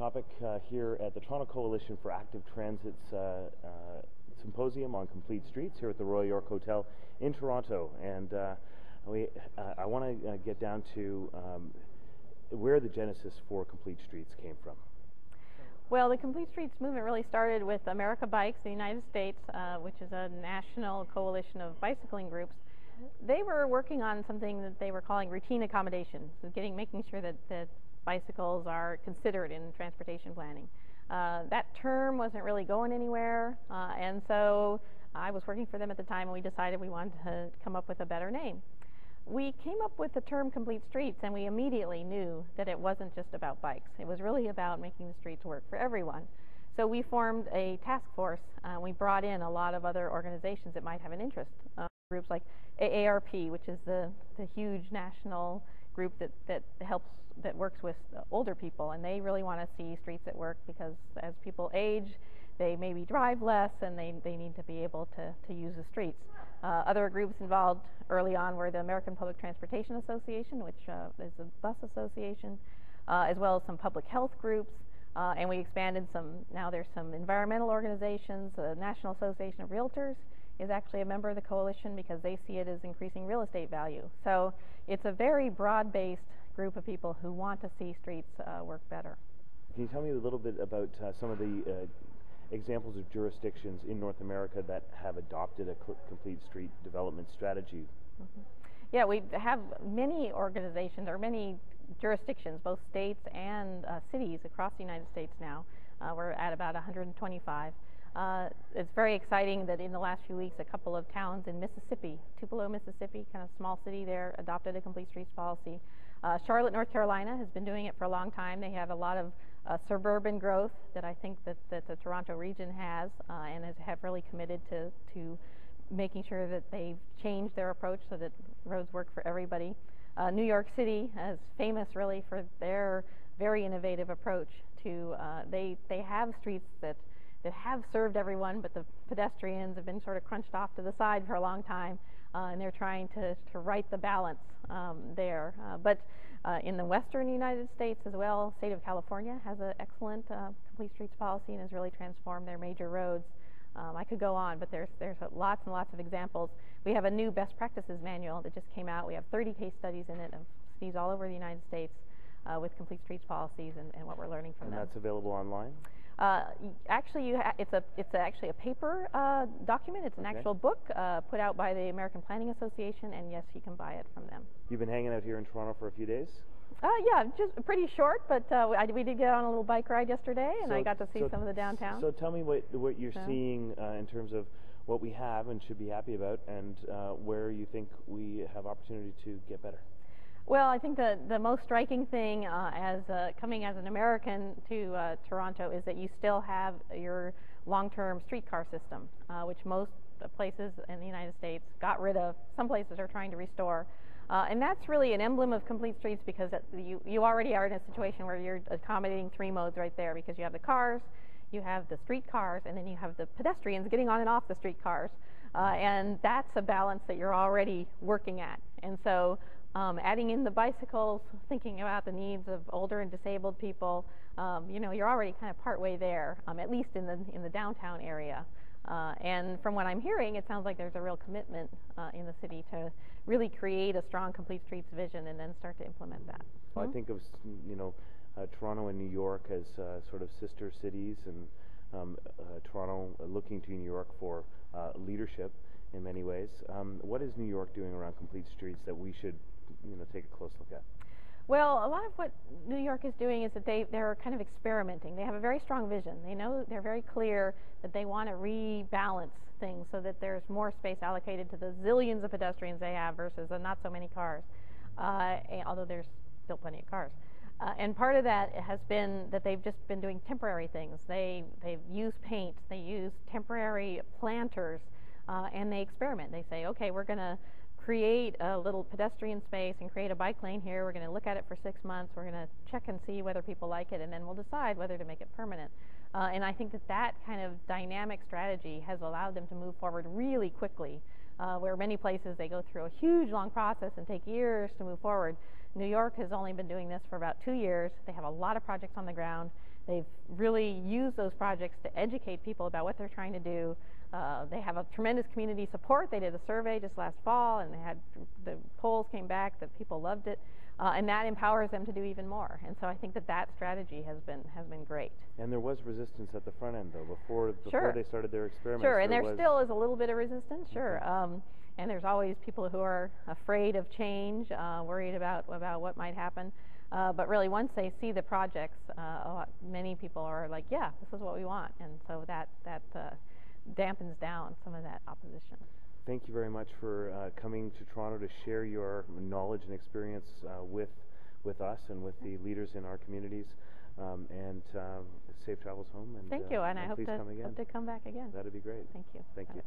topic here at the Toronto Coalition for Active Transit's symposium on complete streets here at the Royal York Hotel in Toronto. And I want to get down to where the genesis for complete streets came from. Well, the Complete Streets movement really started with America Bikes in the United States, which is a national coalition of bicycling groups. They were working on something that they were calling routine accommodation, so making sure that bicycles are considered in transportation planning. That term wasn't really going anywhere, and so I was working for them at the time, and we decided we wanted to come up with a better name. We came up with the term complete streets, and we immediately knew that it wasn't just about bikes. It was really about making the streets work for everyone. So we formed a task force. We brought in a lot of other organizations that might have an interest. Groups like AARP, which is the huge national group that works with older people, and they really want to see streets that work because as people age, they maybe drive less and they need to be able to use the streets. Other groups involved early on were the American Public Transportation Association, which is a bus association, as well as some public health groups, and we expanded some. Now there's some environmental organizations. The National Association of Realtors is actually a member of the coalition because they see it as increasing real estate value. So it's a very broad-based group of people who want to see streets work better. Can you tell me a little bit about some of the examples of jurisdictions in North America that have adopted a complete street development strategy? Mm-hmm. Yeah, we have many organizations or many jurisdictions, both states and cities across the United States now. We're at about 125. It's very exciting that in the last few weeks a couple of towns in Mississippi, Tupelo, Mississippi, kind of small city there, adopted a complete streets policy. Charlotte, North Carolina has been doing it for a long time. They have a lot of suburban growth that I think that the Toronto region has and have really committed to making sure that they've changed their approach so that roads work for everybody. New York City is famous really for their very innovative approach to, they have streets that have served everyone, but the pedestrians have been sort of crunched off to the side for a long time, and they're trying to right the balance there. But in the western United States as well, state of California has an excellent complete streets policy and has really transformed their major roads. I could go on, but there's lots and lots of examples. We have a new best practices manual that just came out. We have 30 case studies in it of cities all over the United States with complete streets policies and what we're learning from them. And that's available online? Actually, it's actually a paper document. It's an actual book put out by the American Planning Association, and yes, you can buy it from them. You've been hanging out here in Toronto for a few days? Yeah, just pretty short, but we did get on a little bike ride yesterday, and I got to see some of the downtown. So tell me what you're seeing in terms of what we have and should be happy about, and where you think we have opportunity to get better. Well, I think the most striking thing coming as an American to Toronto is that you still have your long-term streetcar system, which most places in the United States got rid of. Some places are trying to restore. And that's really an emblem of complete streets because you already are in a situation where you're accommodating three modes right there because you have the cars, you have the streetcars, and then you have the pedestrians getting on and off the streetcars. And that's a balance that you're already working at. And so adding in the bicycles, thinking about the needs of older and disabled people, you're already kind of partway there, at least in the downtown area. And from what I'm hearing, it sounds like there's a real commitment in the city to really create a strong complete streets vision and then start to implement that. Well, I think of Toronto and New York as sort of sister cities, and Toronto looking to New York for leadership in many ways. What is New York doing around complete streets that we should take a close look at? Well, a lot of what New York is doing is that they're kind of experimenting. They have a very strong vision. They know they're very clear that they want to rebalance things so that there's more space allocated to the zillions of pedestrians they have versus the not so many cars, although there's still plenty of cars. And part of that has been that they've just been doing temporary things. They've used paint, they use temporary planters, and they experiment. They say, okay, we're going to create a little pedestrian space and create a bike lane here. We're going to look at it for 6 months. We're going to check and see whether people like it, and then we'll decide whether to make it permanent. And I think that kind of dynamic strategy has allowed them to move forward really quickly, where many places they go through a huge long process and take years to move forward. New York has only been doing this for about 2 years. They have a lot of projects on the ground. They've really used those projects to educate people about what they're trying to do. They have a tremendous community support. They did a survey just last fall, and the polls came back that people loved it, and that empowers them to do even more. And so I think that strategy has been great. And there was resistance at the front end, though, before Sure. they started their experiments. Sure, and there still is a little bit of resistance. Sure. Mm-hmm. And there's always people who are afraid of change, worried about what might happen. But really, once they see the projects, many people are like, yeah, this is what we want. And so that dampens down some of that opposition. Thank you very much for coming to Toronto to share your knowledge and experience with us and with the leaders in our communities. And safe travels home. And thank you, and I hope please come again. to come back again. That'd be great. Thank you. Thank you.